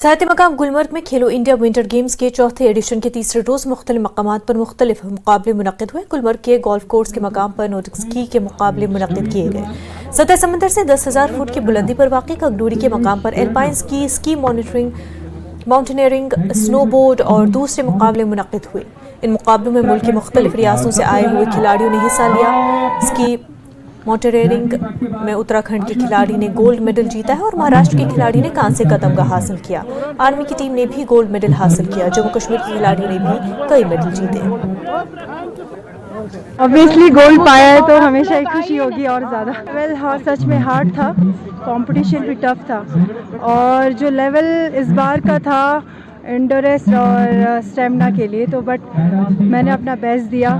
साहित्य मकाम गुलमर्ग में खेलो इंडिया विंटर गेम्स के चौथे एडिशन के तीसरे रोज मुख्तलिफ मकामात पर मुख्तलिफ मुकाबले मुनक्किद हुए। गुलमर्ग के गोल्फ कोर्स के मकाम पर नोटिक स्की के मुकाबले मुनक्किद किए गए। सतह समंदर से 10,000 फुट की बुलंदी पर वाक़ कगडूरी के मकाम पर alpine ski, ski mountaineering, snowboard और दूसरे मुकाबले मुनक्किद हुए। इन मुकाबलों में मुल्क की मुख्तलिफ रियासतों से आए हुए खिलाड़ियों ने हिस्सा लिया। स्की माउंटेनियरिंग में उत्तराखंड के खिलाड़ी ने गोल्ड मेडल जीता है और महाराष्ट्र के खिलाड़ी ने कांस्य का तमगा हासिल किया। आर्मी की टीम ने भी गोल्ड मेडल हासिल किया। जम्मू कश्मीर के खिलाड़ी ने भी कई मेडल जीते। ऑब्वियसली गोल्ड पाया है तो हमेशा ही खुशी होगी और ज़्यादा। हाँ, सच में हार्ड था, कंपटीशन भी टफ था और जो लेवल इस बार का था एंडोरेंस और स्टेमिना के लिए, तो बट मैंने अपना बेस्ट दिया,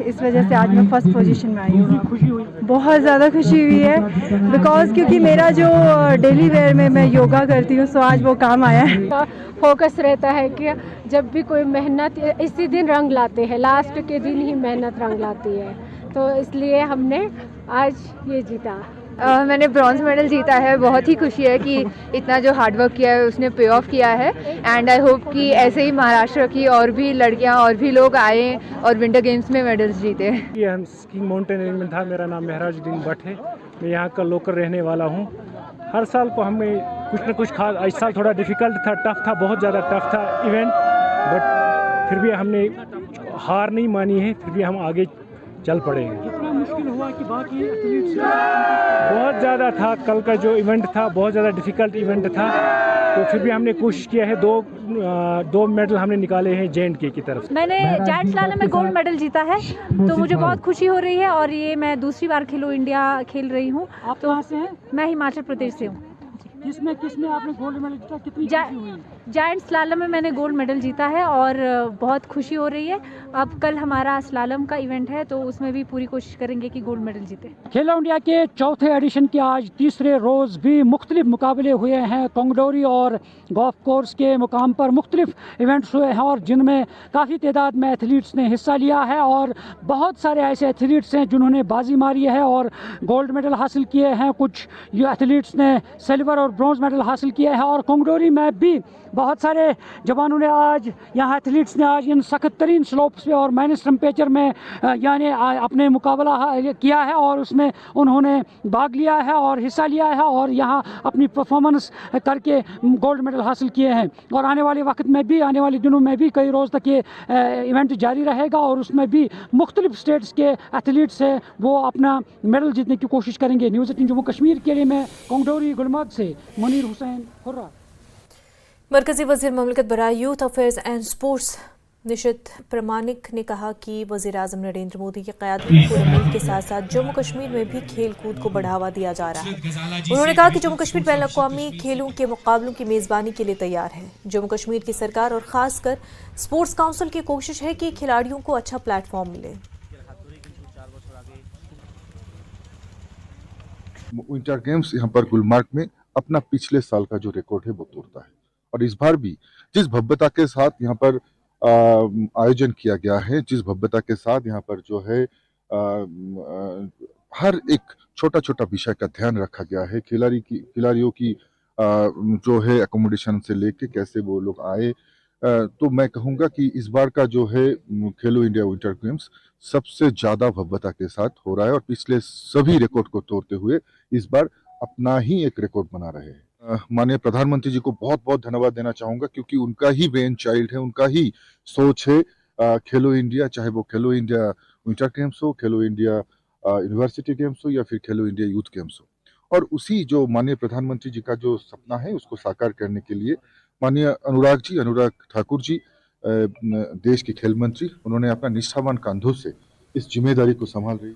इस वजह से आज मैं फर्स्ट पोजीशन में आई हूँ। बहुत ज़्यादा खुशी हुई है बिकॉज क्योंकि मेरा जो डेली वेयर में मैं योगा करती हूँ सो आज वो काम आया है। फोकस रहता है कि जब भी कोई मेहनत इसी दिन रंग लाते हैं, लास्ट के दिन ही मेहनत रंग लाती है, तो इसलिए हमने आज ये जीता। मैंने ब्रॉन्ज मेडल जीता है। बहुत ही खुशी है कि इतना जो हार्डवर्क किया है उसने पे ऑफ किया है एंड आई होप कि ऐसे ही महाराष्ट्र की और भी लड़कियां और भी लोग आए और विंटर गेम्स में मेडल्स जीते। ये हम स्कीइंग माउंटेनियरिंग में था। मेरा नाम महराजुद्दीन भट्ट है, मैं यहाँ का लोकल रहने वाला हूँ। हर साल को हमें कुछ न कुछ खास, इस साल थोड़ा डिफ़िकल्ट था, टफ था, बहुत ज़्यादा टफ था इवेंट, बट फिर भी हमने हार नहीं मानी है, फिर भी हम आगे चल पड़े हैं। कितना मुश्किल हुआ कि बाकी एथलीट्स बहुत ज़्यादा था। कल का जो इवेंट था बहुत ज़्यादा डिफ़िकल्ट इवेंट था, तो फिर भी हमने कोशिश किया है। दो मेडल हमने निकाले हैं J&K की तरफ। मैंने जायंट स्लालम में गोल्ड मेडल जीता है, तो मुझे बहुत खुशी हो रही है और ये मैं दूसरी बार खेलो इंडिया खेल रही हूँ। आप कहाँ से हैं? मैं हिमाचल प्रदेश से हूँ। किसमें आपने गोल्ड मेडल जीता? कितनी खुशी हुई? जायंट स्लालम में मैंने गोल्ड मेडल जीता है और बहुत खुशी हो रही है। अब कल हमारा स्लालम का इवेंट है तो उसमें भी पूरी कोशिश करेंगे कि गोल्ड मेडल जीते। खेलो इंडिया के चौथे एडिशन के आज तीसरे रोज़ भी मुख्तलिफ मुकाबले हुए हैं। कंगडोरी और गोल्फ कोर्स के मुकाम पर मुख्तलिफ इवेंट्स हुए हैं और जिनमें काफ़ी तादाद में एथलीट्स ने हिस्सा लिया है और बहुत सारे ऐसे एथलीट्स हैं जिन्होंने बाजी मारी है और गोल्ड मेडल हासिल किए हैं। कुछ एथलीट्स ने सिल्वर और ब्रॉन्ज मेडल हासिल किए हैं और कंगडोरी में भी बहुत सारे जवानों ने आज, यहाँ एथलीट्स ने आज इन सख्त तरीन स्लोप्स पे और माइनस टेम्परेचर में यानी अपने मुकाबला किया है और उसमें उन्होंने भाग लिया है और हिस्सा लिया है और यहाँ अपनी परफॉर्मेंस करके गोल्ड मेडल हासिल किए हैं। और आने वाले वक्त में भी, आने वाले दिनों में भी कई रोज़ तक ये इवेंट जारी रहेगा और उसमें भी मुख्तलिफ स्टेट्स के एथलीट्स हैं वो अपना मेडल जीतने की कोशिश करेंगे। न्यूज़ 18 जम्मू कश्मीर के लिए मैं कंगडोरी गुलमर्ग से मुनीर हुसैन हुर्रा। मरकजी वज़ीर ममलकत बराए यूथ अफेयर्स एंड स्पोर्ट्स निशित प्रमाणिक ने कहा कि वज़ीर आज़म नरेंद्र मोदी की क़यादत में पूरे मुल्क के साथ साथ जम्मू कश्मीर में भी खेल कूद को बढ़ावा दिया जा रहा है। उन्होंने कहा कि जम्मू कश्मीर बैन अक़वामी खेलों के मुकाबलों की मेज़बानी के लिए तैयार है। जम्मू कश्मीर की सरकार और ख़ासकर स्पोर्ट्स काउंसिल की कोशिश है कि खिलाड़ियों को अच्छा प्लेटफॉर्म मिले। विंटर गेम्स यहाँ पर गुलमर्ग में अपना पिछले साल का जो रिकॉर्ड है वो तोड़ता है और इस बार भी जिस भव्यता के साथ यहाँ पर आयोजन किया गया है, जिस भव्यता के साथ यहाँ पर जो है हर एक छोटा छोटा विषय का ध्यान रखा गया है। खिलाड़ियों की जो है एकोमोडेशन से लेके कैसे वो लोग आए, तो मैं कहूँगा कि इस बार का जो है खेलो इंडिया विंटर गेम्स सबसे ज़्यादा भव्यता के साथ हो रहा है और पिछले सभी रिकॉर्ड को तोड़ते हुए इस बार अपना ही एक रिकॉर्ड बना रहे हैं। माननीय प्रधानमंत्री जी को बहुत बहुत धन्यवाद देना चाहूँगा क्योंकि उनका ही ब्रेन चाइल्ड है, उनका ही सोच है खेलो इंडिया, चाहे वो खेलो इंडिया विंटर गेम्स हो, खेलो इंडिया यूनिवर्सिटी गेम्स हो या फिर खेलो इंडिया यूथ गेम्स हो। और उसी जो माननीय प्रधानमंत्री जी का जो सपना है उसको साकार करने के लिए माननीय अनुराग ठाकुर जी देश के खेल मंत्री, उन्होंने अपना निष्ठावान कंधों से इस जिम्मेदारी को संभाल रही।